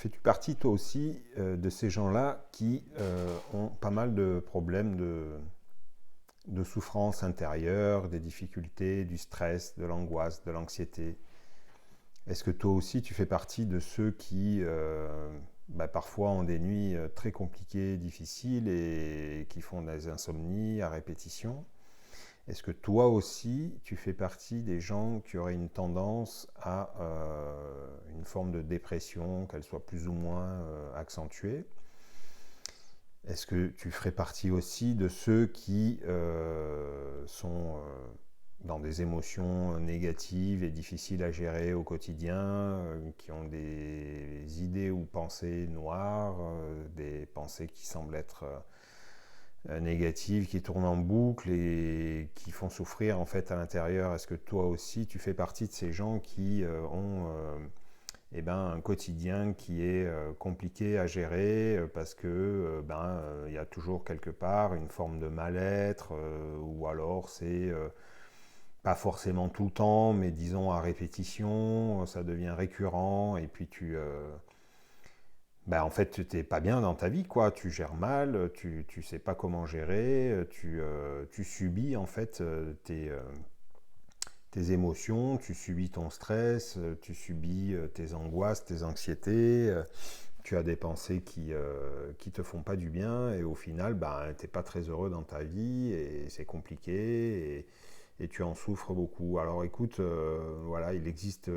Fais-tu partie toi aussi de ces gens-là qui ont pas mal de problèmes de souffrance intérieure, des difficultés, du stress, de l'angoisse, de l'anxiété? Est-ce que toi aussi tu fais partie de ceux qui parfois ont des nuits très compliquées, difficiles et qui font des insomnies à répétition? Est-ce que toi aussi, tu fais partie des gens qui auraient une tendance à une forme de dépression, qu'elle soit plus ou moins accentuée? Est-ce que tu ferais partie aussi de ceux qui sont dans des émotions négatives et difficiles à gérer au quotidien, qui ont des idées ou pensées noires, des pensées qui semblent être négatives, qui tournent en boucle et qui font souffrir en fait à l'intérieur? Est-ce que toi aussi tu fais partie de ces gens qui ont un quotidien qui est compliqué à gérer parce que il y a toujours quelque part une forme de mal-être ou alors c'est pas forcément tout le temps, mais disons à répétition, ça devient récurrent et puis en fait, tu n'es pas bien dans ta vie, quoi. Tu gères mal, tu sais pas comment gérer, tu subis en fait tes émotions, tu subis ton stress, tu subis tes angoisses, tes anxiétés, tu as des pensées qui te font pas du bien et au final, tu n'es pas très heureux dans ta vie et c'est compliqué et tu en souffres beaucoup. Alors écoute, voilà, il existe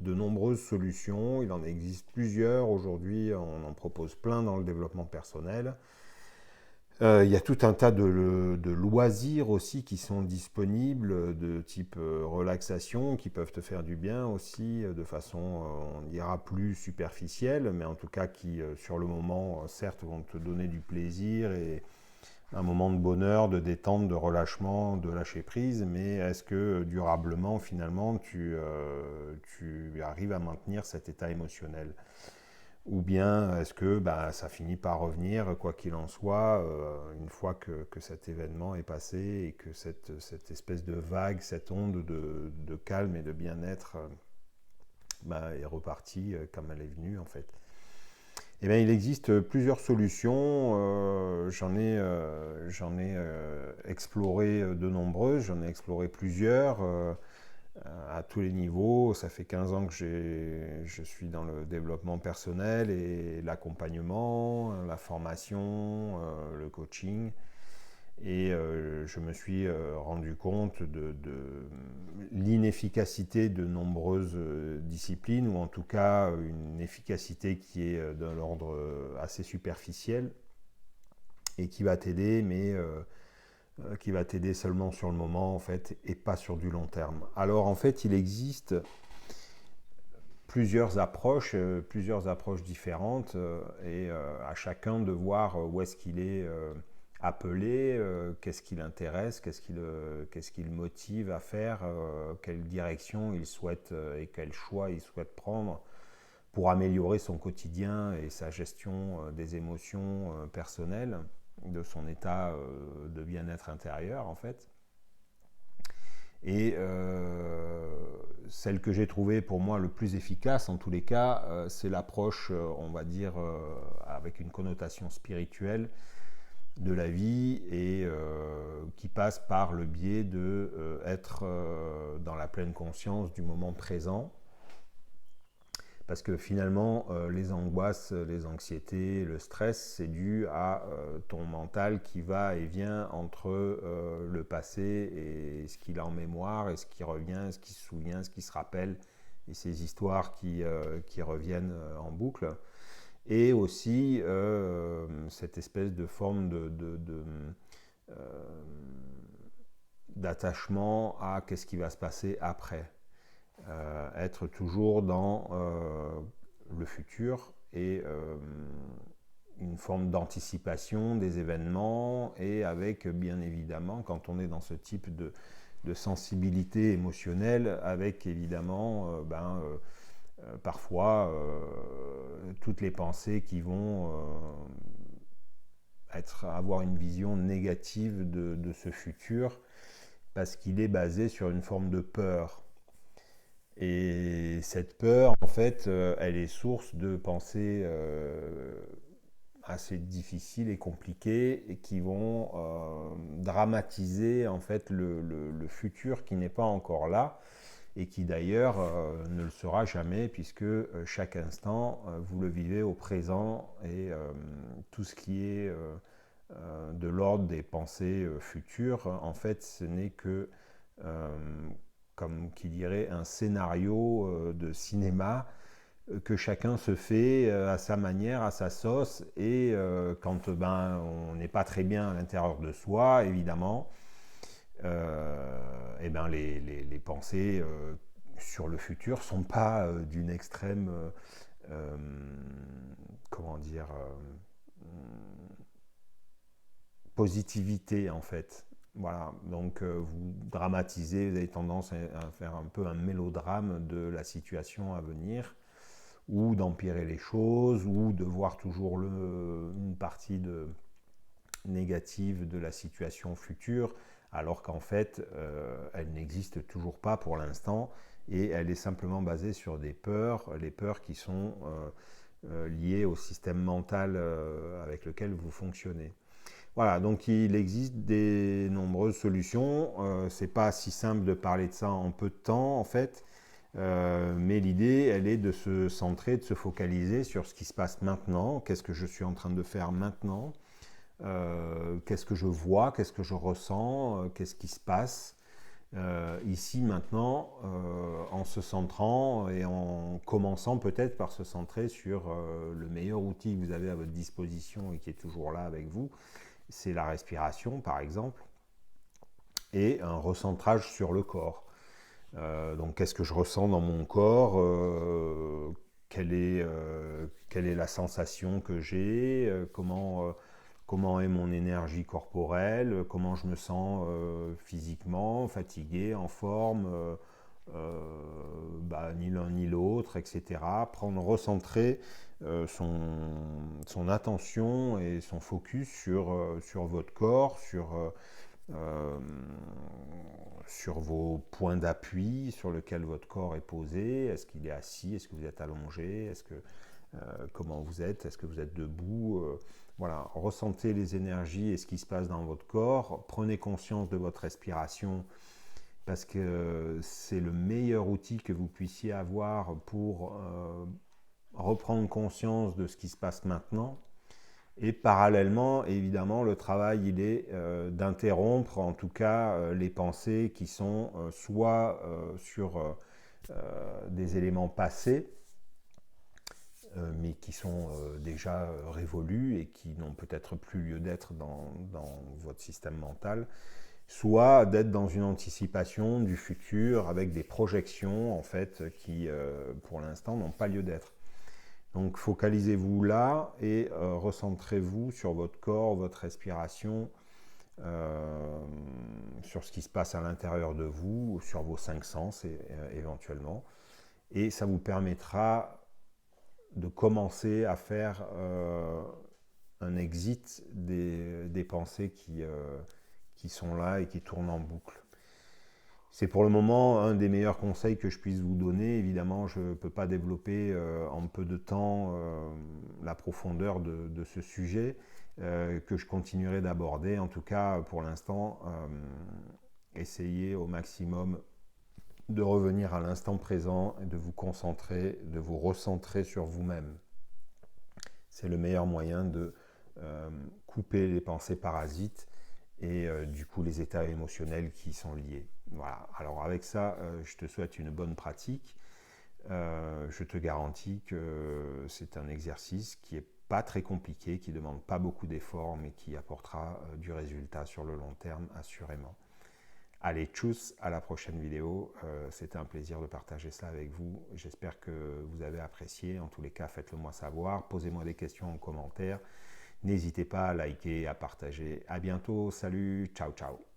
de nombreuses solutions, il en existe plusieurs. Aujourd'hui, on en propose plein dans le développement personnel. Il y a tout un tas de loisirs aussi qui sont disponibles, de type relaxation, qui peuvent te faire du bien aussi, de façon, on dira, plus superficielle, mais en tout cas qui, sur le moment, certes, vont te donner du plaisir et un moment de bonheur, de détente, de relâchement, de lâcher prise, mais est-ce que durablement, finalement, tu arrives à maintenir cet état émotionnel? Ou bien est-ce que ça finit par revenir, quoi qu'il en soit, une fois que cet événement est passé et que cette espèce de vague, cette onde de calme et de bien-être est repartie comme elle est venue en fait? Eh bien, il existe plusieurs solutions. J'en ai exploré de nombreuses, j'en ai exploré plusieurs. À tous les niveaux. Ça fait 15 ans que je suis dans le développement personnel et l'accompagnement, la formation, le coaching. Et je me suis rendu compte de l'inefficacité de nombreuses disciplines, ou en tout cas une efficacité qui est de l'ordre assez superficiel et qui va t'aider, mais qui va t'aider seulement sur le moment en fait et pas sur du long terme. Alors en fait il existe plusieurs approches différentes et à chacun de voir où est-ce qu'il est appelé, qu'est-ce qui l'intéresse, qu'est-ce qui le motive à faire, quelle direction il souhaite et quel choix il souhaite prendre pour améliorer son quotidien et sa gestion des émotions personnelles, de son état de bien-être intérieur en fait. Et celle que j'ai trouvée pour moi le plus efficace en tous les cas, c'est l'approche, on va dire, avec une connotation spirituelle de la vie et qui passe par le biais de être dans la pleine conscience du moment présent. Parce que finalement, les angoisses, les anxiétés, le stress, c'est dû à ton mental qui va et vient entre le passé et ce qu'il a en mémoire, et ce qui revient, ce qui se souvient, ce qui se rappelle, et ces histoires qui reviennent en boucle. Et aussi cette espèce de forme euh, d'attachement à qu'est-ce qui va se passer après. Être toujours dans le futur et une forme d'anticipation des événements, et avec bien évidemment, quand on est dans ce type de sensibilité émotionnelle, avec évidemment parfois toutes les pensées qui vont avoir une vision négative de ce futur, parce qu'il est basé sur une forme de peur. Et cette peur, en fait, elle est source de pensées assez difficiles et compliquées et qui vont dramatiser en fait le futur qui n'est pas encore là et qui d'ailleurs ne le sera jamais puisque chaque instant vous le vivez au présent et tout ce qui est de l'ordre des pensées futures, en fait ce n'est que comme qui dirait un scénario de cinéma que chacun se fait à sa manière, à sa sauce, et quand on n'est pas très bien à l'intérieur de soi, évidemment, et ben les pensées sur le futur ne sont pas d'une extrême, euh, comment dire, positivité en fait. Voilà, donc vous dramatisez, vous avez tendance à faire un peu un mélodrame de la situation à venir, ou d'empirer les choses, ou de voir toujours une partie négative de la situation future, alors qu'en fait, elle n'existe toujours pas pour l'instant, et elle est simplement basée sur des peurs, les peurs qui sont liées au système mental avec lequel vous fonctionnez. Voilà, donc il existe des nombreuses solutions. C'est pas si simple de parler de ça en peu de temps, en fait. Mais l'idée, elle est de se centrer, de se focaliser sur ce qui se passe maintenant. Qu'est-ce que je suis en train de faire maintenant? Qu'est-ce que je vois? Qu'est-ce que je ressens? Qu'est-ce qui se passe? Ici, maintenant, en se centrant et en commençant peut-être par se centrer sur le meilleur outil que vous avez à votre disposition et qui est toujours là avec vous, c'est la respiration par exemple, et un recentrage sur le corps. Donc qu'est-ce que je ressens dans mon corps, quelle est la sensation que j'ai, comment est mon énergie corporelle, comment je me sens physiquement, fatigué, en forme, ni l'un ni l'autre, etc. Recentrer son attention et son focus sur votre corps, euh, sur vos points d'appui sur lesquels votre corps est posé. Est-ce qu'il est assis? Est-ce que vous êtes allongé? Comment vous êtes? Est-ce que vous êtes debout? Voilà, ressentez les énergies et ce qui se passe dans votre corps. Prenez conscience de votre respiration parce que c'est le meilleur outil que vous puissiez avoir pour reprendre conscience de ce qui se passe maintenant. Et parallèlement, évidemment, le travail, il est d'interrompre en tout cas les pensées qui sont soit sur des éléments passés, mais qui sont déjà révolus et qui n'ont peut-être plus lieu d'être dans votre système mental, soit d'être dans une anticipation du futur avec des projections en fait qui, pour l'instant, n'ont pas lieu d'être. Donc focalisez-vous là et recentrez-vous sur votre corps, votre respiration, sur ce qui se passe à l'intérieur de vous, sur vos 5 sens éventuellement. Et ça vous permettra de commencer à faire un exit des pensées qui sont là et qui tournent en boucle. C'est pour le moment un des meilleurs conseils que je puisse vous donner. Évidemment, je ne peux pas développer en peu de temps la profondeur de ce sujet que je continuerai d'aborder. En tout cas, pour l'instant, essayez au maximum de revenir à l'instant présent et de vous concentrer, de vous recentrer sur vous-même. C'est le meilleur moyen de couper les pensées parasites et du coup les états émotionnels qui sont liés. Voilà. Alors avec ça, je te souhaite une bonne pratique. Je te garantis que c'est un exercice qui n'est pas très compliqué, qui ne demande pas beaucoup d'efforts, mais qui apportera du résultat sur le long terme, assurément. Allez, tchuss, à la prochaine vidéo. C'était un plaisir de partager ça avec vous. J'espère que vous avez apprécié. En tous les cas, faites-le moi savoir. Posez-moi des questions en commentaire. N'hésitez pas à liker, à partager. À bientôt. Salut, ciao, ciao.